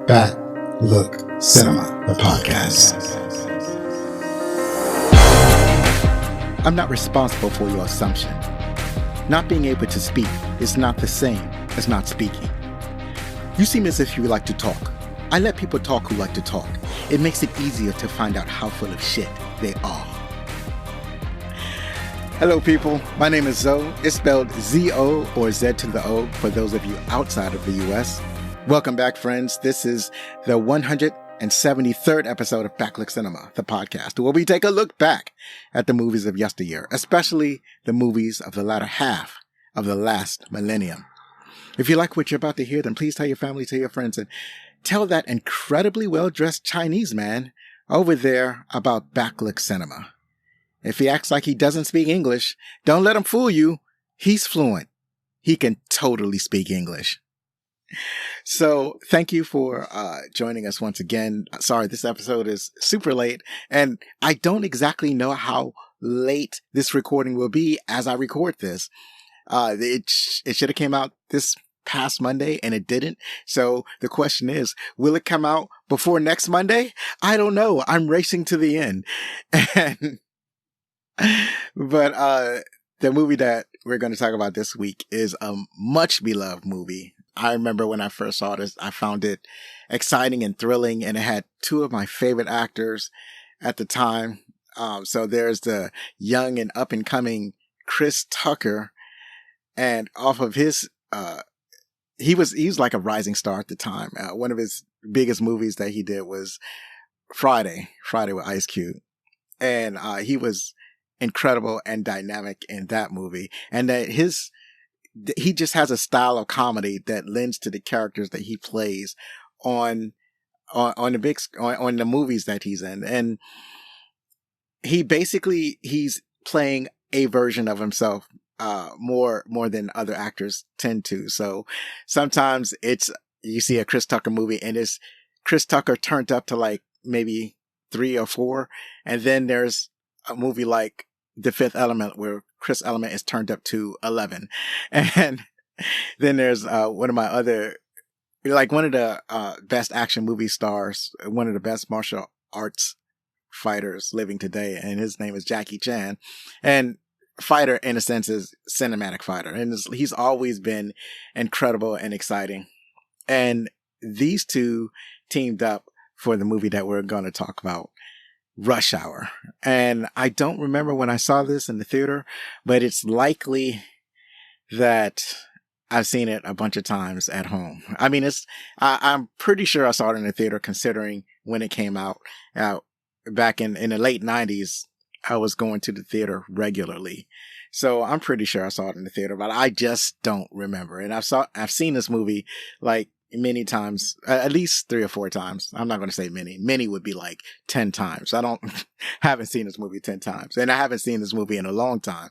Back Look Cinema, the podcast. I'm not responsible for your assumption. Not being able to speak is not the same as not speaking. You seem as if you like to talk. I let people talk who like to talk. It makes it easier to find out how full of shit they are. Hello people, my name is Zoe. It's spelled Z-O or Z to the O for those of you outside of the US. Welcome back, friends. This is the 173rd episode of Back Look Cinema, the podcast, where we take a look back at the movies of yesteryear, especially the movies of the latter half of the last millennium. If you like what you're about to hear, then please tell your family, tell your friends, and tell that incredibly well-dressed Chinese man over there about Back Look Cinema. If he acts like he doesn't speak English, don't let him fool you. He's fluent. He can totally speak English. So thank you for joining us once again. Sorry, this episode is super late, and I don't exactly know how late this recording will be as I record this. It should have came out this past Monday, and it didn't. So the question is, will it come out before next Monday? I don't know. I'm racing to the end. But the movie that we're going to talk about this week is a much beloved movie. I remember when I first saw this, I found it exciting and thrilling, and it had two of my favorite actors at the time. So there's the young and up and coming Chris Tucker, and off of his, he was like a rising star at the time. One of his biggest movies that he did was Friday with Ice Cube, and he was incredible and dynamic in that movie, and that he just has a style of comedy that lends to the characters that he plays on the movies that he's in. And he's playing a version of himself, more than other actors tend to. So sometimes you see a Chris Tucker movie and it's Chris Tucker turned up to like maybe 3 or 4. And then there's a movie like The Fifth Element where Chris Element is turned up to 11. And then there's one of the best action movie stars, one of the best martial arts fighters living today, and his name is Jackie Chan. And fighter, in a sense, is cinematic fighter, and he's always been incredible and exciting. And these two teamed up for the movie that we're going to talk about, Rush Hour. And I don't remember when I saw this in the theater, but it's likely that I've seen it a bunch of times at home. I mean, I'm pretty sure I saw it in the theater, considering when it came out back in the late 90s. I was going to the theater regularly. So I'm pretty sure I saw it in the theater, but I just don't remember. And I've seen this movie like many times, at least 3 or 4 times. I'm not going to say many. Many would be like 10 times. Haven't seen this movie 10 times, and I haven't seen this movie in a long time,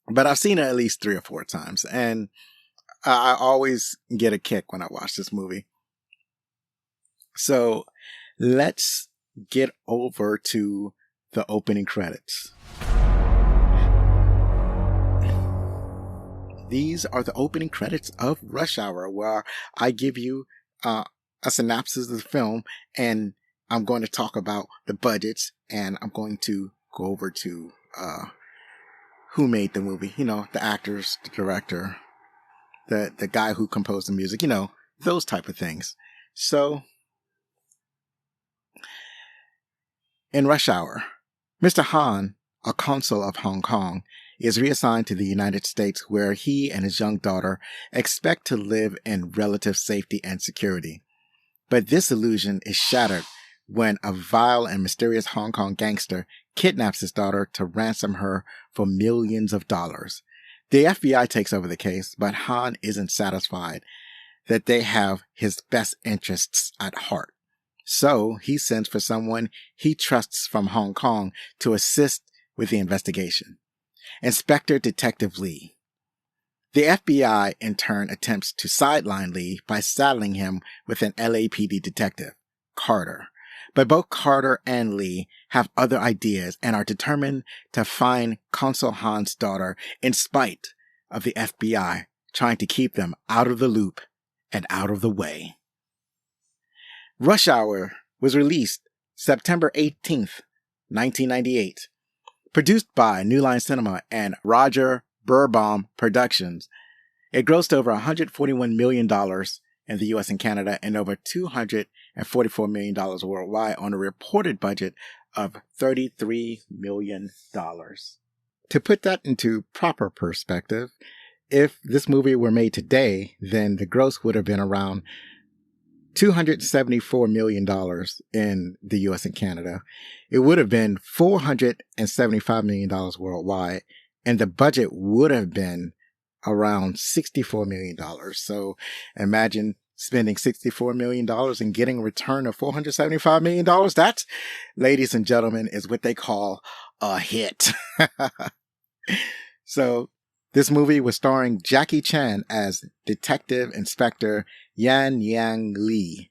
but I've seen it at least 3 or 4 times. And I always get a kick when I watch this movie. So let's get over to the opening credits. These are the opening credits of Rush Hour, where I give you a synopsis of the film, and I'm going to talk about the budgets, and I'm going to go over to who made the movie. You know, the actors, the director, the guy who composed the music, those type of things. So, in Rush Hour, Mr. Han, a consul of Hong Kong, is reassigned to the United States, where he and his young daughter expect to live in relative safety and security. But this illusion is shattered when a vile and mysterious Hong Kong gangster kidnaps his daughter to ransom her for millions of dollars. The FBI takes over the case, but Han isn't satisfied that they have his best interests at heart. So he sends for someone he trusts from Hong Kong to assist with the investigation. Inspector Detective Lee. The FBI, in turn, attempts to sideline Lee by saddling him with an LAPD detective, Carter. But both Carter and Lee have other ideas and are determined to find Consul Han's daughter in spite of the FBI trying to keep them out of the loop and out of the way. Rush Hour was released September 18th, 1998. Produced by New Line Cinema and Roger Burbaum Productions. It grossed over $141 million in the US and Canada and over $244 million worldwide on a reported budget of $33 million. To put that into proper perspective, if this movie were made today, then the gross would have been around $274 million in the US and Canada. It would have been $475 million worldwide, and the budget would have been around $64 million. So imagine spending $64 million and getting a return of $475 million. That, ladies and gentlemen, is what they call a hit. So this movie was starring Jackie Chan as Detective Inspector Yan Yang Lee.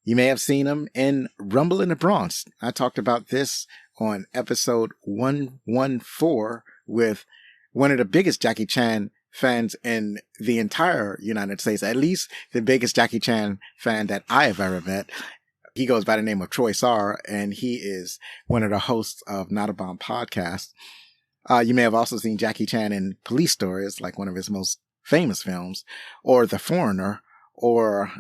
You may have seen him in Rumble in the Bronx. I talked about this on episode 114 with one of the biggest Jackie Chan fans in the entire United States, at least the biggest Jackie Chan fan that I have ever met. He goes by the name of Troy Sarr, and he is one of the hosts of Not a Bomb podcast. You may have also seen Jackie Chan in Police Stories, like one of his most famous films, or The Foreigner, or,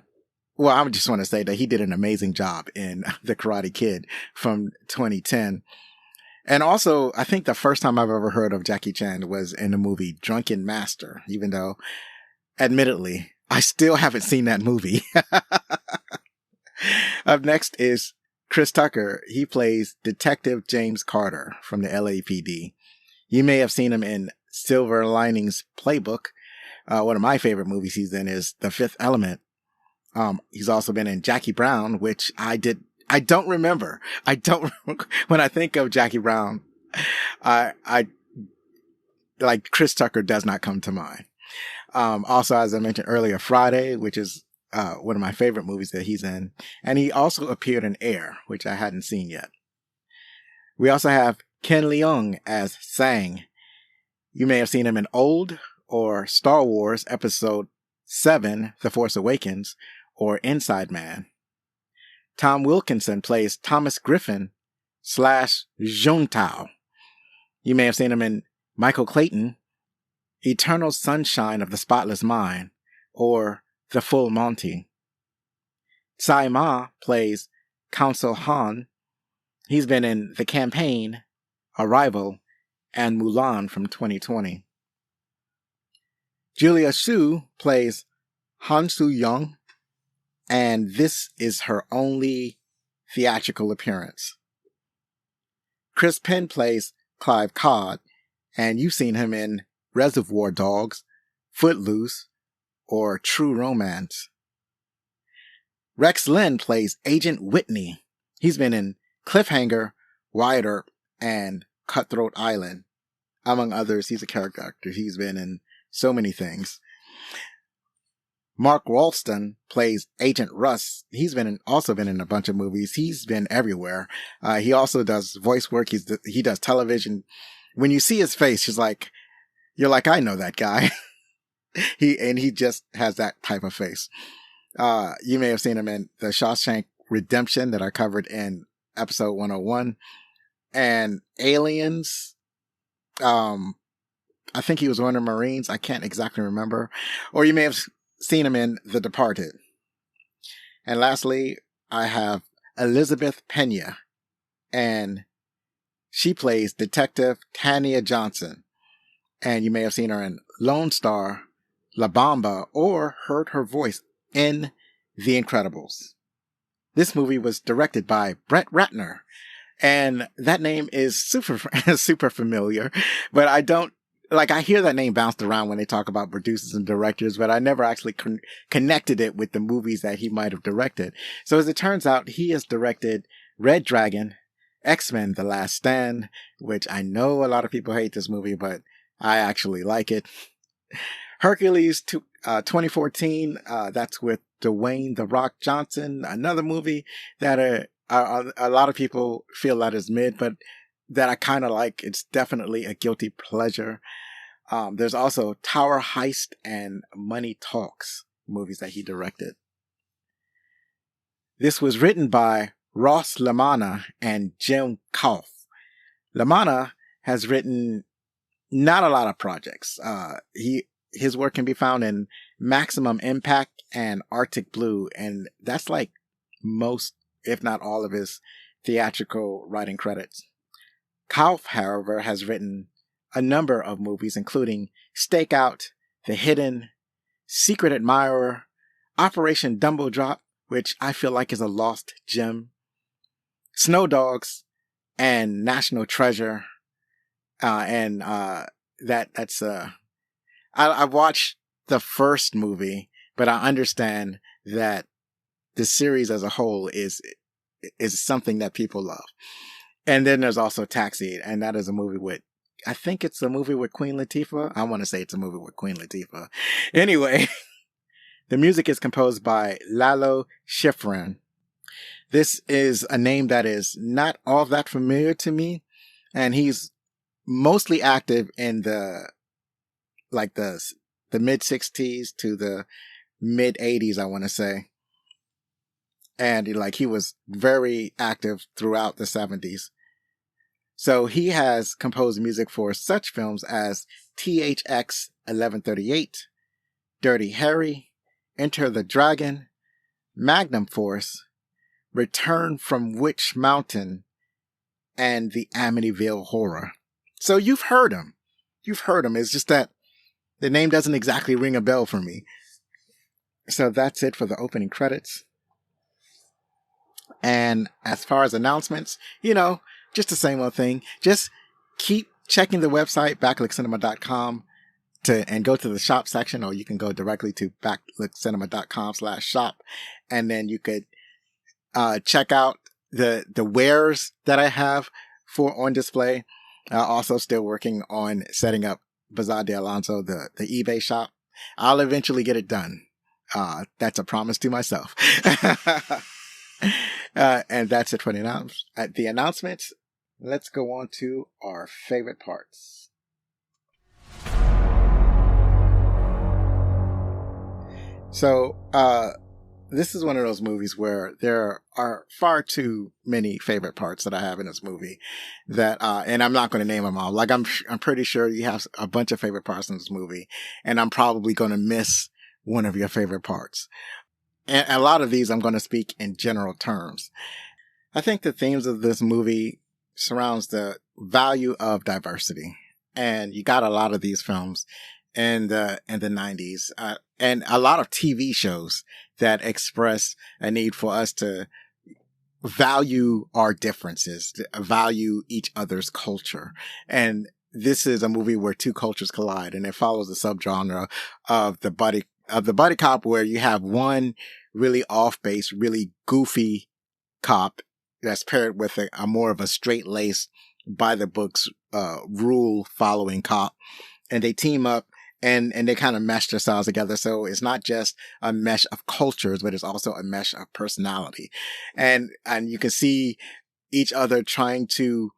well, I just want to say that he did an amazing job in The Karate Kid from 2010. And also, I think the first time I've ever heard of Jackie Chan was in the movie Drunken Master, even though, admittedly, I still haven't seen that movie. Up next is Chris Tucker. He plays Detective James Carter from the LAPD. You may have seen him in Silver Linings Playbook. One of my favorite movies he's in is The Fifth Element. He's also been in Jackie Brown, which I don't remember. When I think of Jackie Brown, I like Chris Tucker does not come to mind. Also, as I mentioned earlier, Friday, which is one of my favorite movies that he's in. And he also appeared in Air, which I hadn't seen yet. We also have Ken Leung as Sang. You may have seen him in Old or Star Wars Episode 7, The Force Awakens, or Inside Man. Tom Wilkinson plays Thomas Griffin / Juntao. You may have seen him in Michael Clayton, Eternal Sunshine of the Spotless Mind, or The Full Monty. Tsai Ma plays Counsel Han. He's been in The Campaign, Arrival, and Mulan from 2020. Julia Hsu plays Han Soo-young, and this is her only theatrical appearance. Chris Penn plays Clive Codd, and you've seen him in Reservoir Dogs, Footloose, or True Romance. Rex Linn plays Agent Whitney. He's been in Cliffhanger, Wyatt Earp, and Cutthroat Island. Among others, he's a character actor. He's been in so many things. Mark Ralston plays Agent Russ. He's also been in a bunch of movies. He's been everywhere. He also does voice work. He does television. When you see his face, you're like, I know that guy. He just has that type of face. You may have seen him in The Shawshank Redemption that I covered in episode 101, and Aliens. I think he was one of the Marines. I can't exactly remember. Or you may have seen him in The Departed. And lastly, I have Elizabeth Pena, and she plays Detective Tanya Johnson. And you may have seen her in Lone Star, La Bamba, or heard her voice in The Incredibles. This movie was directed by Brett Ratner, and that name is super familiar, but I hear that name bounced around when they talk about producers and directors, but I never actually connected it with the movies that he might have directed. So as it turns out, he has directed Red Dragon, X-Men: The Last Stand, which I know a lot of people hate this movie, but I actually like it. Hercules 2014, that's with Dwayne "The Rock" Johnson, another movie that a lot of people feel that is mid, but that I kind of like. It's definitely a guilty pleasure. There's also Tower Heist and Money Talks, movies that he directed. This was written by Ross Lamanna and Jim Kauf. Lamanna has written not a lot of projects. His work can be found in Maximum Impact and Arctic Blue, and that's like most, if not all, of his theatrical writing credits. Kauf, however, has written a number of movies, including Stakeout, The Hidden, Secret Admirer, Operation Dumbo Drop, which I feel like is a lost gem, Snow Dogs, and National Treasure. I watched the first movie, but I understand that the series as a whole is something that people love. And then there's also Taxi, and that is a movie with, I think it's a movie with Queen Latifah. I want to say it's a movie with Queen Latifah. Anyway, the music is composed by Lalo Schifrin. This is a name that is not all that familiar to me, and he's mostly active in the mid 60s to the mid 80s, I want to say. And he was very active throughout the 70s. So he has composed music for such films as THX 1138, Dirty Harry, Enter the Dragon, Magnum Force, Return from Witch Mountain, and the Amityville Horror. So you've heard him. It's just that the name doesn't exactly ring a bell for me. So that's it for the opening credits. And as far as announcements, just the same old thing. Just keep checking the website, backlickcinema.com, and go to the shop section, or you can go directly to backlickcinema.com/shop. And then you could check out the wares that I have on display. Also still working on setting up Bazaar de Alonso, the eBay shop. I'll eventually get it done. That's a promise to myself. And that's it for the announcements. Let's go on to our favorite parts. So, this is one of those movies where there are far too many favorite parts that I have in this movie that, and I'm not going to name them all. I'm pretty sure you have a bunch of favorite parts in this movie, and I'm probably going to miss one of your favorite parts. And a lot of these I'm going to speak in general terms. I think the themes of this movie surrounds the value of diversity. And you got a lot of these films in the 90s, and a lot of TV shows that express a need for us to value our differences, to value each other's culture. And this is a movie where two cultures collide, and it follows the subgenre of the buddy cop, where you have one really off base, really goofy cop that's paired with a more of a straight-laced, by the books, rule following cop. And they team up and they kind of mesh their styles together. So it's not just a mesh of cultures, but it's also a mesh of personality. And you can see each other trying to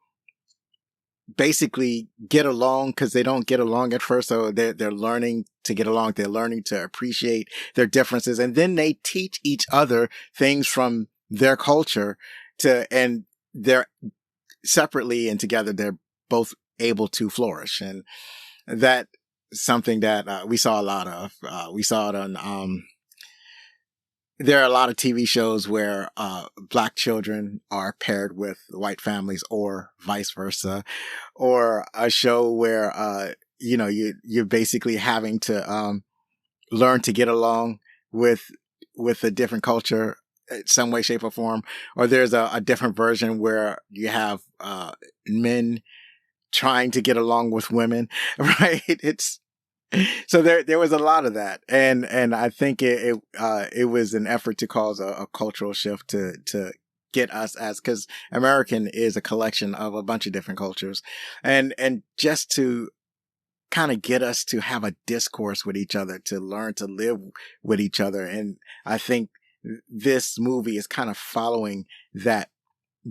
basically get along, because they don't get along at first. So they're learning to get along. They're learning to appreciate their differences. And then they teach each other things from their culture and they're separately and together, they're both able to flourish. And that something that we saw a lot of. We saw it on, there are a lot of TV shows where black children are paired with white families, or vice versa, or a show where you're basically having to learn to get along with a different culture, some way, shape, or form. Or there's a different version where you have men trying to get along with women, right? So there was a lot of that, and I think it was an effort to cause a cultural shift to get us, because American is a collection of a bunch of different cultures, and just to kind of get us to have a discourse with each other, to learn to live with each other. And I think this movie is kind of following that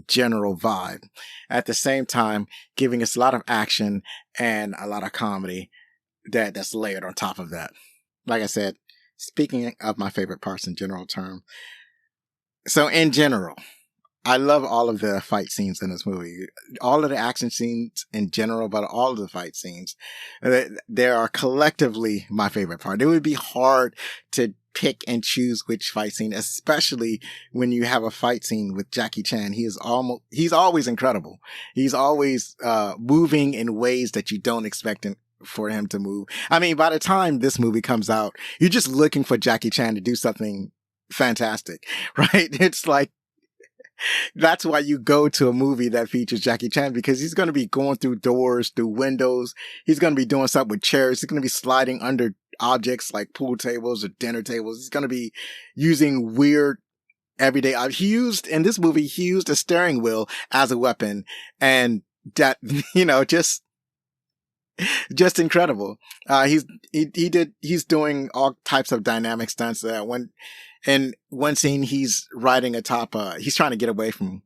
general vibe, at the same time giving us a lot of action and a lot of comedy that's layered on top of that. Like I said, speaking of my favorite parts in general term, So in general, I love all of the fight scenes in this movie. All of the action scenes in general, but all of the fight scenes. They are collectively my favorite part. It would be hard to pick and choose which fight scene, especially when you have a fight scene with Jackie Chan. He's always incredible. He's always, moving in ways that you don't expect for him to move. I mean, by the time this movie comes out, you're just looking for Jackie Chan to do something fantastic, right? It's like, that's why you go to a movie that features Jackie Chan, because he's going to be going through doors, through windows. He's going to be doing something with chairs. He's going to be sliding under objects like pool tables or dinner tables. He's going to be using weird everyday. In this movie, he used a steering wheel as a weapon, and that, just incredible. He's doing all types of dynamic stunts. In one scene, he's riding atop, he's trying to get away from,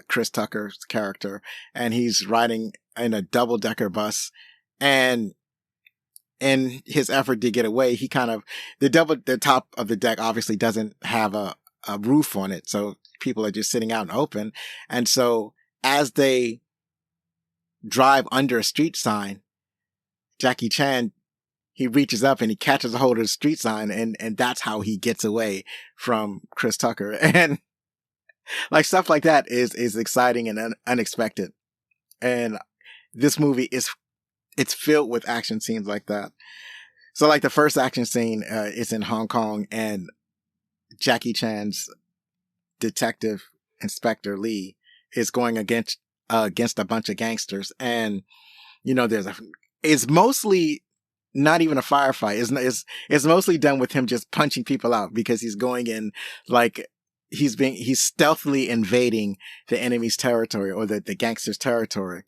Chris Tucker's character, and he's riding in a double-decker bus, and in his effort to get away, he kind of, the top of the deck obviously doesn't have a roof on it, so people are just sitting out in the open, and so as they drive under a street sign, Jackie Chan, he reaches up and he catches a hold of the street sign, and that's how he gets away from Chris Tucker. And like stuff like that is exciting and unexpected. And this movie it's filled with action scenes like that. So like the first action scene, is in Hong Kong, and Jackie Chan's detective Inspector Lee is going against a bunch of gangsters. And, it's mostly not even a firefight. It's mostly done with him just punching people out, because he's going in like he's stealthily invading the enemy's territory, or the gangster's territory,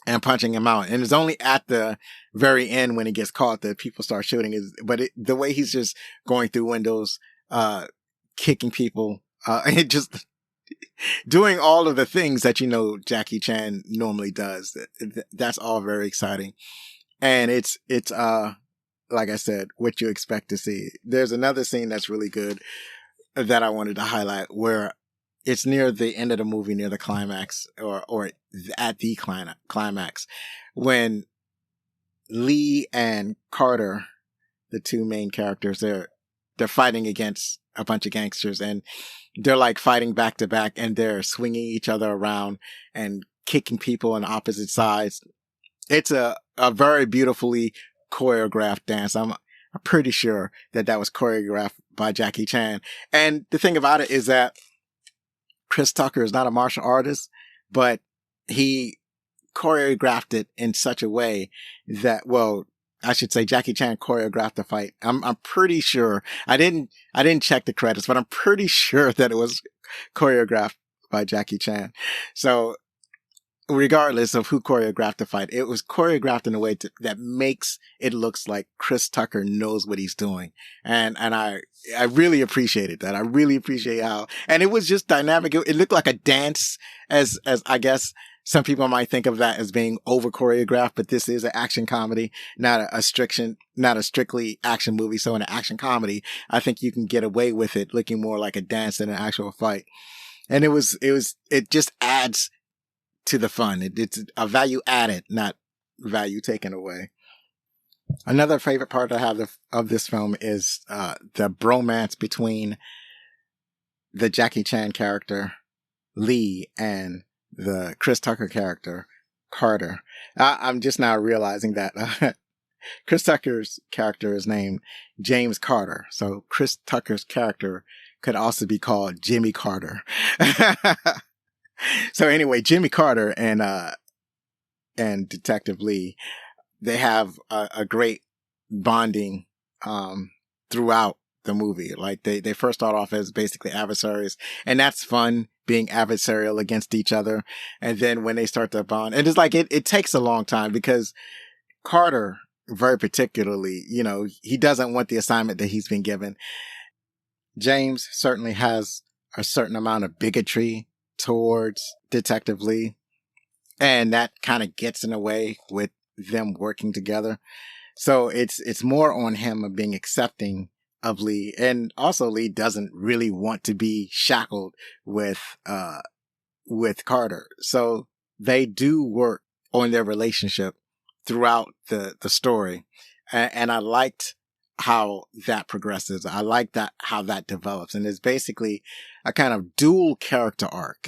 and punching him out. And it's only at the very end, when he gets caught, that people start shooting. The way he's just going through windows, kicking people, and just doing all of the things that, Jackie Chan normally does. That's all very exciting. And it's like I said, what you expect to see. There's another scene that's really good that I wanted to highlight, where it's near the end of the movie, near the climax, or at the climax, when Lee and Carter, the two main characters, they're fighting against a bunch of gangsters, and they're like fighting back to back, and they're swinging each other around and kicking people on opposite sides. It's a very beautifully choreographed dance. I'm pretty sure that was choreographed by Jackie Chan. And the thing about it is that Chris Tucker is not a martial artist, but he choreographed it in such a way that, I should say Jackie Chan choreographed the fight. I'm pretty sure. I didn't check the credits, but I'm pretty sure that it was choreographed by Jackie Chan. So regardless of who choreographed the fight, it was choreographed in a way that makes it looks like Chris Tucker knows what he's doing. And I really appreciated that. I really appreciate how, and it was just dynamic. It looked like a dance, as I guess some people might think of that as being over choreographed, but this is an action comedy, not a strictly action movie. So in an action comedy, I think you can get away with it looking more like a dance than an actual fight. And it just adds to the fun. It's a value added, not value taken away. Another favorite part I have of this film is the bromance between the Jackie Chan character Lee and the Chris Tucker character Carter. I'm just now realizing that Chris Tucker's character is named James Carter, so Chris Tucker's character could also be called Jimmy Carter. So anyway, Jimmy Carter and Detective Lee, they have a great bonding throughout the movie. Like they first start off as basically adversaries, and that's fun, being adversarial against each other. And then when they start to bond, and it's like it takes a long time, because Carter, very particularly, he doesn't want the assignment that he's been given. James certainly has a certain amount of bigotry towards Detective Lee, and that kind of gets in the way with them working together. So it's more on him of being accepting of Lee. And also Lee doesn't really want to be shackled with Carter. So they do work on their relationship throughout the story. And I liked how that progresses. I like how that develops. And it's basically a kind of dual character arc,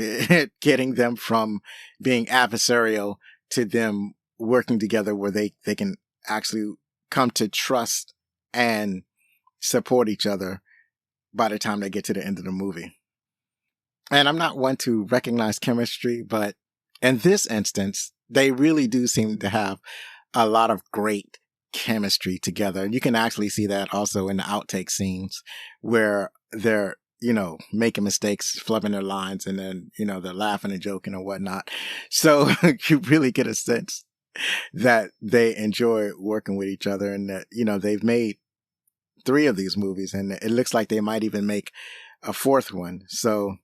getting them from being adversarial to them working together where they can actually come to trust and support each other by the time they get to the end of the movie. And I'm not one to recognize chemistry, but in this instance, they really do seem to have a lot of great chemistry together. And you can actually see that also in the outtake scenes where they're, making mistakes, flubbing their lines, and then, they're laughing and joking and whatnot. So you really get a sense that they enjoy working with each other, and that, they've made 3 of these movies, and it looks like they might even make a 4th one. So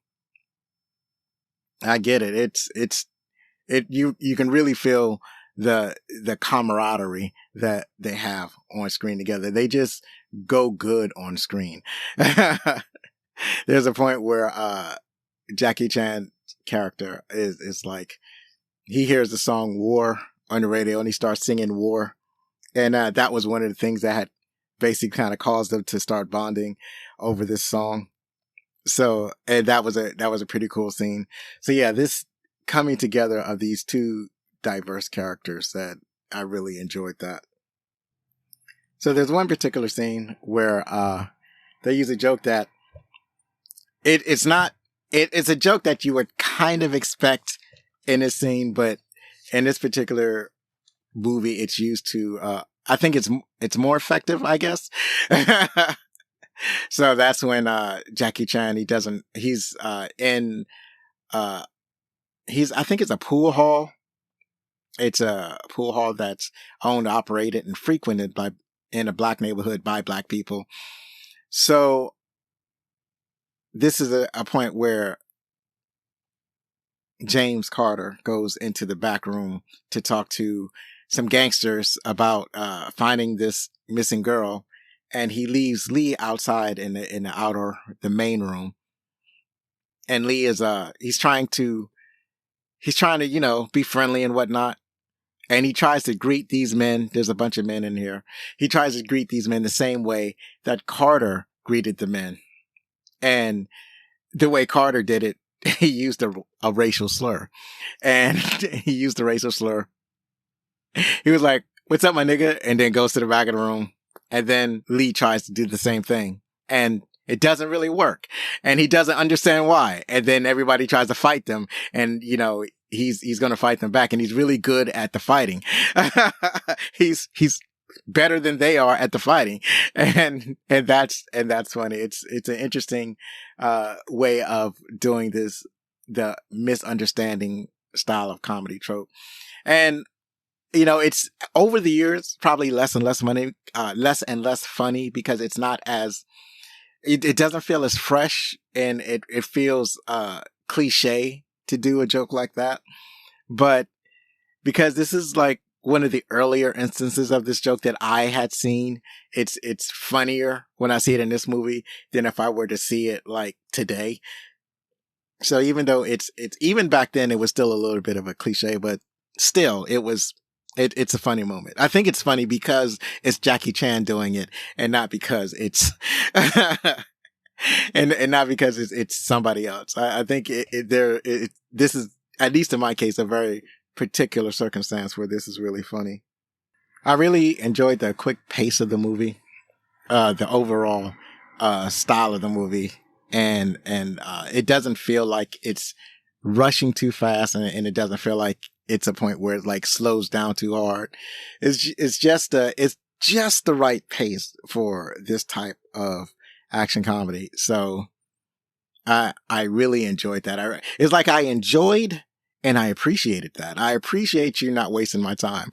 I get it. You can really feel the camaraderie that they have on screen together. They just go good on screen. There's a point where Jackie Chan's character is like, he hears the song War on the radio and he starts singing War. And that was one of the things that had basically kind of caused them to start bonding over this song. So, and that was a pretty cool scene. So yeah, this coming together of these 2 diverse characters, that I really enjoyed that. So there's one particular scene where they use a joke that it's a joke that you would kind of expect in this scene, but in this particular movie, it's used to, I think it's more effective, I guess. So that's when Jackie Chan, I think it's a pool hall. It's a pool hall that's owned, operated, and frequented in a black neighborhood by black people. So this is a point where James Carter goes into the back room to talk to some gangsters about finding this missing girl, and he leaves Lee outside in the main room. And Lee is he's trying to be friendly and whatnot. And he tries to greet these men. There's a bunch of men in here. He tries to greet these men the same way that Carter greeted the men. And the way Carter did it, he used a racial slur. And he used the racial slur. He was like, "What's up, my nigga?" And then goes to the back of the room. And then Lee tries to do the same thing. And it doesn't really work. And he doesn't understand why. And then everybody tries to fight them. And, he's going to fight them back. And he's really good at the fighting. He's better than they are at the fighting. And that's funny. It's an interesting, way of doing the misunderstanding style of comedy trope. And, it's over the years, probably less and less funny because it's not as, it doesn't feel as fresh, and it feels, cliche to do a joke like that. But because this is like one of the earlier instances of this joke that I had seen, it's funnier when I see it in this movie than if I were to see it like today. So even though it's even back then, it was still a little bit of a cliche, but still it's a funny moment. I think it's funny because it's Jackie Chan doing it, and not because it's and not because it's somebody else. I think this is, at least in my case, a very particular circumstance where this is really funny. I really enjoyed the quick pace of the movie, the overall style of the movie, and it doesn't feel like it's rushing too fast, and it doesn't feel like it's a point where it like slows down too hard. It's just the right pace for this type of action comedy. So I really enjoyed that. It's like I enjoyed and I appreciated that. I appreciate you not wasting my time.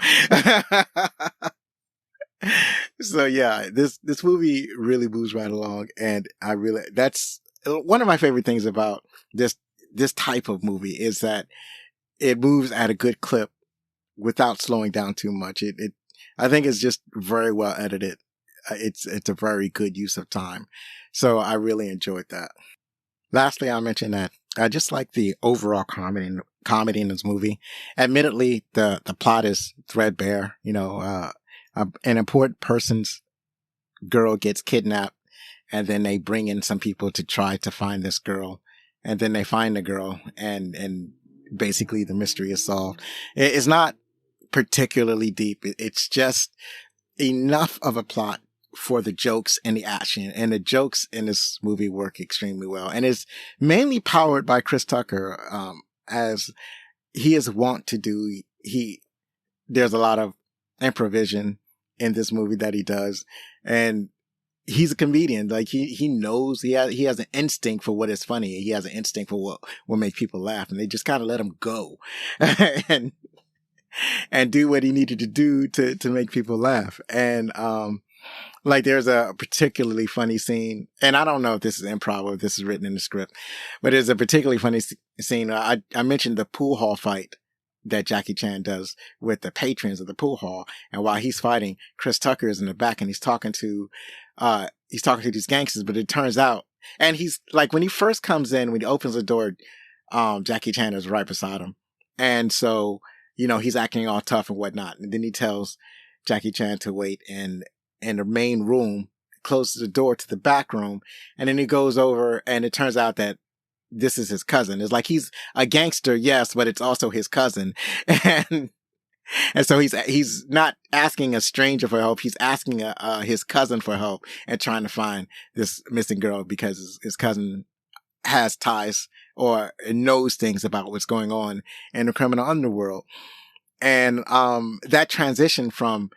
So yeah, this movie really moves right along, and that's one of my favorite things about this type of movie, is that it moves at a good clip without slowing down too much. I think it's just very well edited. it's a very good use of time. So I really enjoyed that. Lastly, I'll mention that I just like the overall comedy in this movie. Admittedly, the plot is threadbare. An important person's girl gets kidnapped, and then they bring in some people to try to find this girl, and then they find the girl, and basically the mystery is solved. It's not particularly deep. It's just enough of a plot for the jokes and the action, and the jokes in this movie work extremely well. And it's mainly powered by Chris Tucker, as he is wont to do. There's a lot of improvisation in this movie that he does, and he's a comedian. Like he knows, he has an instinct for what is funny. He has an instinct for what will make people laugh, and they just kind of let him go and do what he needed to do to make people laugh. And like there's a particularly funny scene, and I don't know if this is improv or if this is written in the script, but there's a particularly funny scene. I mentioned the pool hall fight that Jackie Chan does with the patrons of the pool hall. And while he's fighting, Chris Tucker is in the back, and he's talking to these gangsters, but it turns out, and he's like, when he first comes in, when he opens the door, Jackie Chan is right beside him. And so, he's acting all tough and whatnot. And then he tells Jackie Chan to wait in the main room, closes the door to the back room. And then he goes over, and it turns out that this is his cousin. It's like he's a gangster, yes, but it's also his cousin. And so he's not asking a stranger for help. He's asking his cousin for help and trying to find this missing girl, because his cousin has ties or knows things about what's going on in the criminal underworld. And that transition from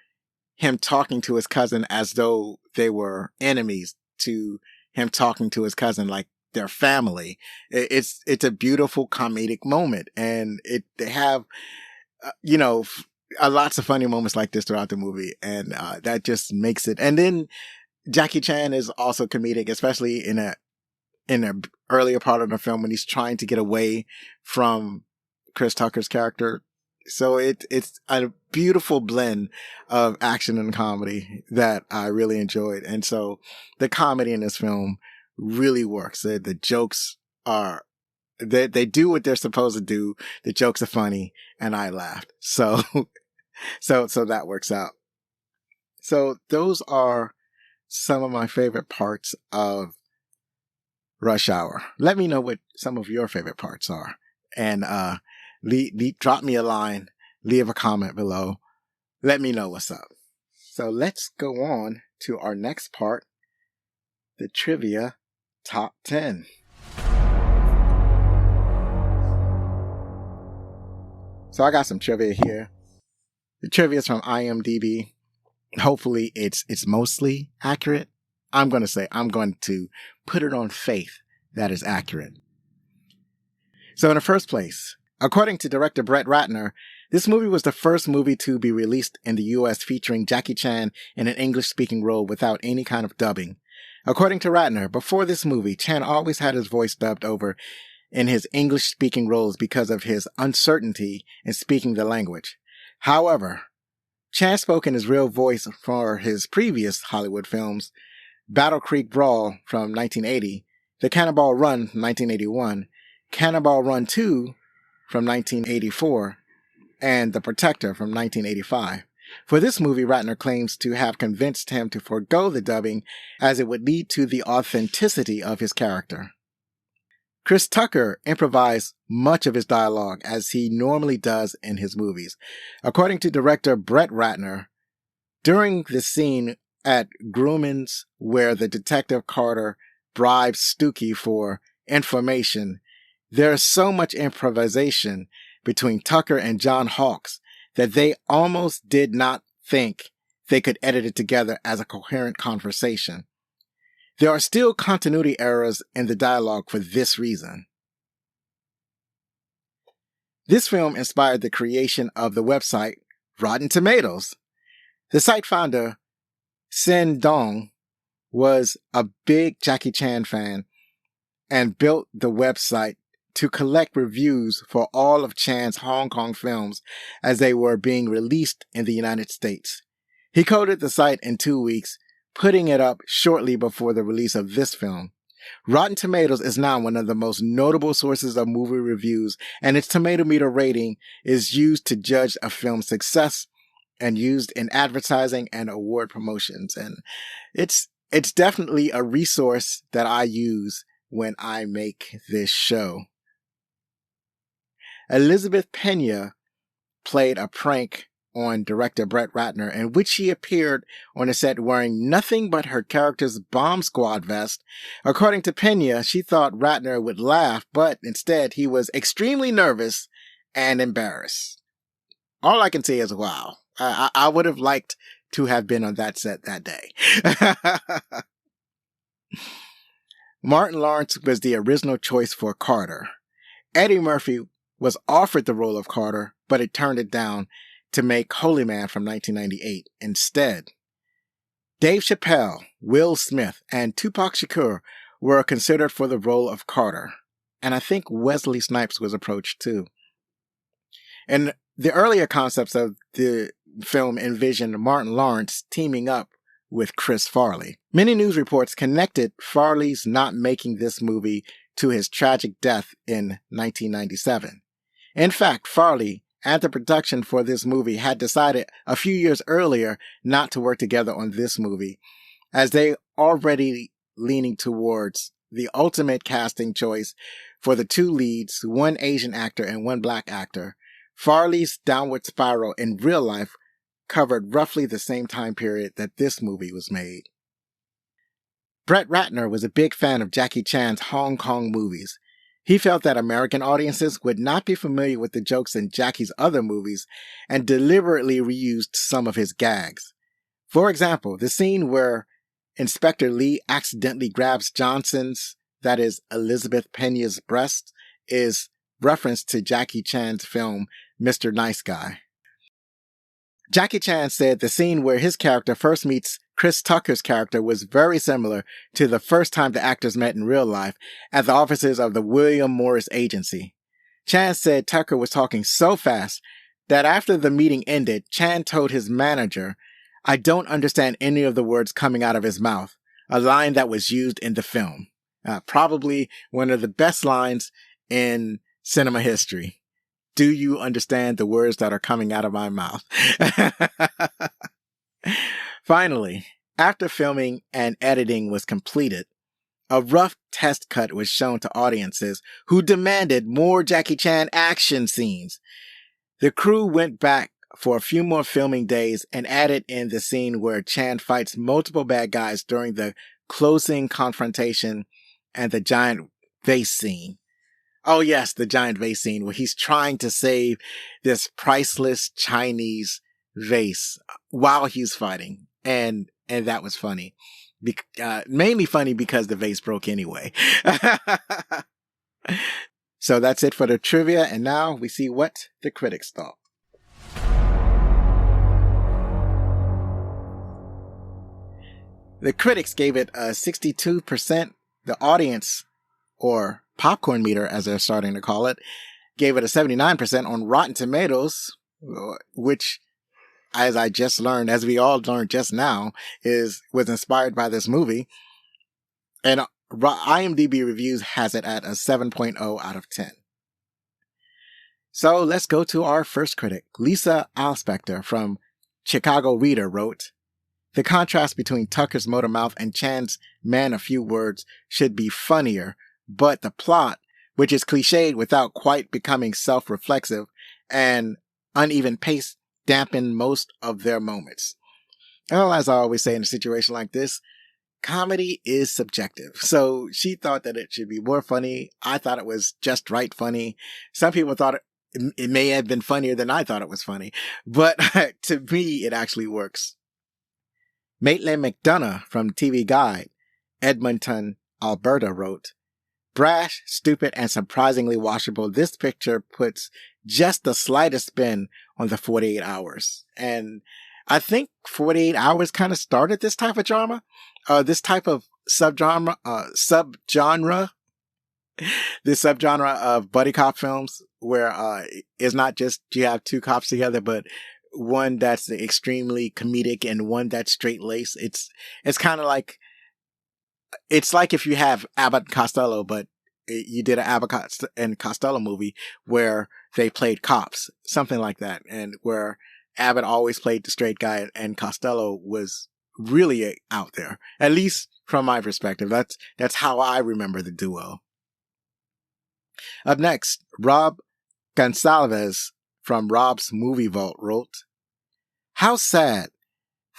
him talking to his cousin as though they were enemies to him talking to his cousin like their family. It's a beautiful comedic moment, and they have, lots of funny moments like this throughout the movie, and that just makes it. And then Jackie Chan is also comedic, especially in a earlier part of the film when he's trying to get away from Chris Tucker's character. So it's a beautiful blend of action and comedy that I really enjoyed. And so the comedy in this film really works. The jokes they do what they're supposed to do. The jokes are funny, and I laughed. So that works out. So those are some of my favorite parts of Rush Hour. Let me know what some of your favorite parts are, and drop me a line, leave a comment below. Let me know what's up. So let's go on to our next part, the trivia top 10. So I got some trivia here. The trivia is from IMDb. Hopefully it's mostly accurate. I'm going to put it on faith that is accurate. So in the first place, according to director Brett Ratner, this movie was the first movie to be released in the US featuring Jackie Chan in an English-speaking role without any kind of dubbing. According to Ratner, before this movie, Chan always had his voice dubbed over in his English-speaking roles because of his uncertainty in speaking the language. However, Chan spoke in his real voice for his previous Hollywood films, Battle Creek Brawl from 1980, The Cannonball Run from 1981, Cannonball Run 2 from 1984, and The Protector from 1985. For this movie, Ratner claims to have convinced him to forego the dubbing as it would lead to the authenticity of his character. Chris Tucker improvised much of his dialogue as he normally does in his movies. According to director Brett Ratner, during the scene at Grumman's where the detective Carter bribes Stookie for information, there is so much improvisation between Tucker and John Hawkes that they almost did not think they could edit it together as a coherent conversation. There are still continuity errors in the dialogue for this reason. This film inspired the creation of the website Rotten Tomatoes. The site founder, Sin Dong, was a big Jackie Chan fan and built the website to collect reviews for all of Chan's Hong Kong films as they were being released in the United States. He coded the site in 2 weeks, putting it up shortly before the release of this film. Rotten Tomatoes is now one of the most notable sources of movie reviews, and its tomato meter rating is used to judge a film's success and used in advertising and award promotions. And it's definitely a resource that I use when I make this show. Elizabeth Pena played a prank on director Brett Ratner, in which she appeared on a set wearing nothing but her character's bomb squad vest. According to Pena, she thought Ratner would laugh, but instead he was extremely nervous and embarrassed. All I can say is, wow, I would have liked to have been on that set that day. Martin Lawrence was the original choice for Carter. Eddie Murphy was offered the role of Carter, but it turned it down to make Holy Man from 1998 instead. Dave Chappelle, Will Smith, and Tupac Shakur were considered for the role of Carter, and I think Wesley Snipes was approached too. And the earlier concepts of the film envisioned Martin Lawrence teaming up with Chris Farley. Many news reports connected Farley's not making this movie to his tragic death in 1997. In fact, Farley and the production for this movie had decided a few years earlier not to work together on this movie, as they already leaning towards the ultimate casting choice for the two leads, one Asian actor and one black actor. Farley's downward spiral in real life covered roughly the same time period that this movie was made. Brett Ratner was a big fan of Jackie Chan's Hong Kong movies. He felt that American audiences would not be familiar with the jokes in Jackie's other movies and deliberately reused some of his gags. For example, the scene where Inspector Lee accidentally grabs Johnson's, that is Elizabeth Pena's breast, is reference to Jackie Chan's film Mr. Nice Guy. Jackie Chan said the scene where his character first meets Chris Tucker's character was very similar to the first time the actors met in real life at the offices of the William Morris Agency. Chan said Tucker was talking so fast that after the meeting ended, Chan told his manager, "I don't understand any of the words coming out of his mouth," a line that was used in the film. Probably one of the best lines in cinema history. Do you understand the words that are coming out of my mouth? Finally, after filming and editing was completed, a rough test cut was shown to audiences who demanded more Jackie Chan action scenes. The crew went back for a few more filming days and added in the scene where Chan fights multiple bad guys during the closing confrontation and the giant vase scene. Oh yes, the giant vase scene where he's trying to save this priceless Chinese vase while he's fighting. And that was funny. Mainly funny because the vase broke anyway. So that's it for the trivia. And now we see what the critics thought. The critics gave it a 62%. The audience, or popcorn meter as they're starting to call it, gave it a 79% on Rotten Tomatoes, which, as I just learned, as we all learned just now, was inspired by this movie. And IMDb Reviews has it at a 7.0 out of 10. So let's go to our first critic. Lisa Alspector from Chicago Reader wrote, "The contrast between Tucker's motor mouth and Chan's man of few words should be funnier, but the plot, which is cliched without quite becoming self-reflexive, and uneven pace dampen most of their moments." Well, as I always say in a situation like this, comedy is subjective. So she thought that it should be more funny. I thought it was just right funny. Some people thought it may have been funnier than I thought it was funny. But to me, it actually works. Maitland McDonough from TV Guide, Edmonton, Alberta wrote, "Brash, stupid, and surprisingly watchable, this picture puts just the slightest spin on the 48 hours. And I think 48 hours kind of started this type of drama, this type of subgenre of buddy cop films where it's not just you have two cops together, but one that's extremely comedic and one that's straight-laced. It's kind of like, it's like if you have Abbott and Costello, but you did an Abbott and Costello movie where they played cops, something like that, and where Abbott always played the straight guy and Costello was really out there, at least from my perspective. That's how I remember the duo. Up next, Rob Gonsalves from Rob's Movie Vault wrote, "How sad.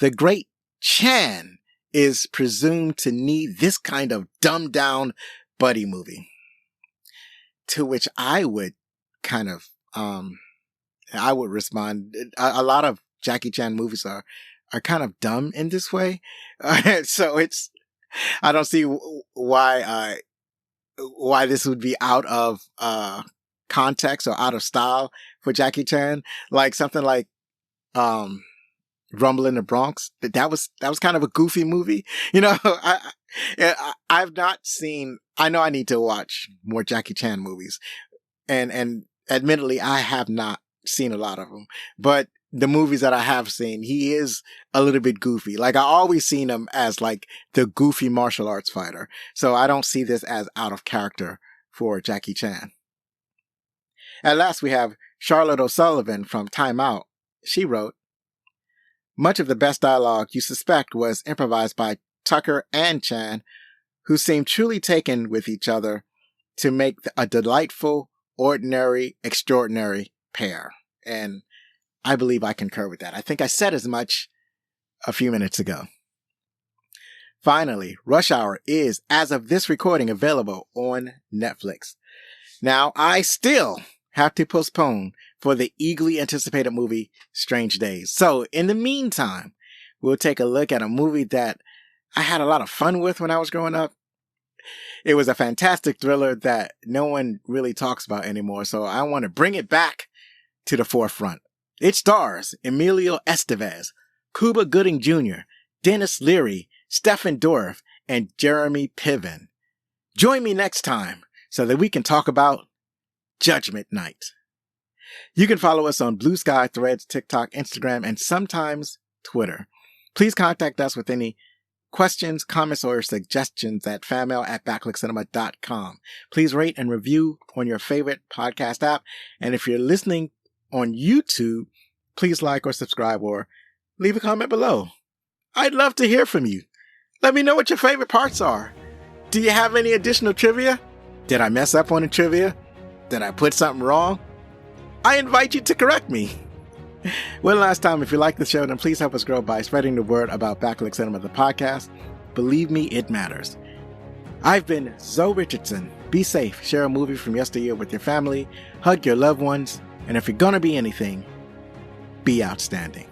The great Chan is presumed to need this kind of dumbed down buddy movie." To which I would kind of, I would respond, a lot of Jackie Chan movies are kind of dumb in this way. So I don't see why this would be out of, context or out of style for Jackie Chan. Like something like, Rumble in the Bronx. That was kind of a goofy movie. You know, I've not seen, I know I need to watch more Jackie Chan movies. And admittedly, I have not seen a lot of them, but the movies that I have seen, he is a little bit goofy. Like I always seen him as like the goofy martial arts fighter. So I don't see this as out of character for Jackie Chan. At last, we have Charlotte O'Sullivan from Time Out. She wrote, "Much of the best dialogue you suspect was improvised by Tucker and Chan, who seemed truly taken with each other to make a delightful, ordinary, extraordinary pair." And I believe I concur with that. I think I said as much a few minutes ago. Finally, Rush Hour is, as of this recording, available on Netflix. Now, I still have to postpone for the eagerly anticipated movie Strange Days. So in the meantime, we'll take a look at a movie that I had a lot of fun with when I was growing up. It was a fantastic thriller that no one really talks about anymore, so I want to bring it back to the forefront. It stars Emilio Estevez, Cuba Gooding Jr., Dennis Leary, Stephen Dorff, and Jeremy Piven. Join me next time so that we can talk about Judgment Night. You can follow us on Blue Sky, Threads, TikTok, Instagram, and sometimes Twitter. Please contact us with any questions, comments, or suggestions at fanmail@backlickcinema.com. Please rate and review on your favorite podcast app. And if you're listening on YouTube, please like or subscribe or leave a comment below. I'd love to hear from you. Let me know what your favorite parts are. Do you have any additional trivia? Did I mess up on the trivia? Did I put something wrong? I invite you to correct me. One last time, if you like the show, then please help us grow by spreading the word about Backlick Cinema, the podcast. Believe me, it matters. I've been Zoe Richardson. Be safe, share a movie from yesteryear with your family, hug your loved ones, and if you're gonna be anything, be outstanding.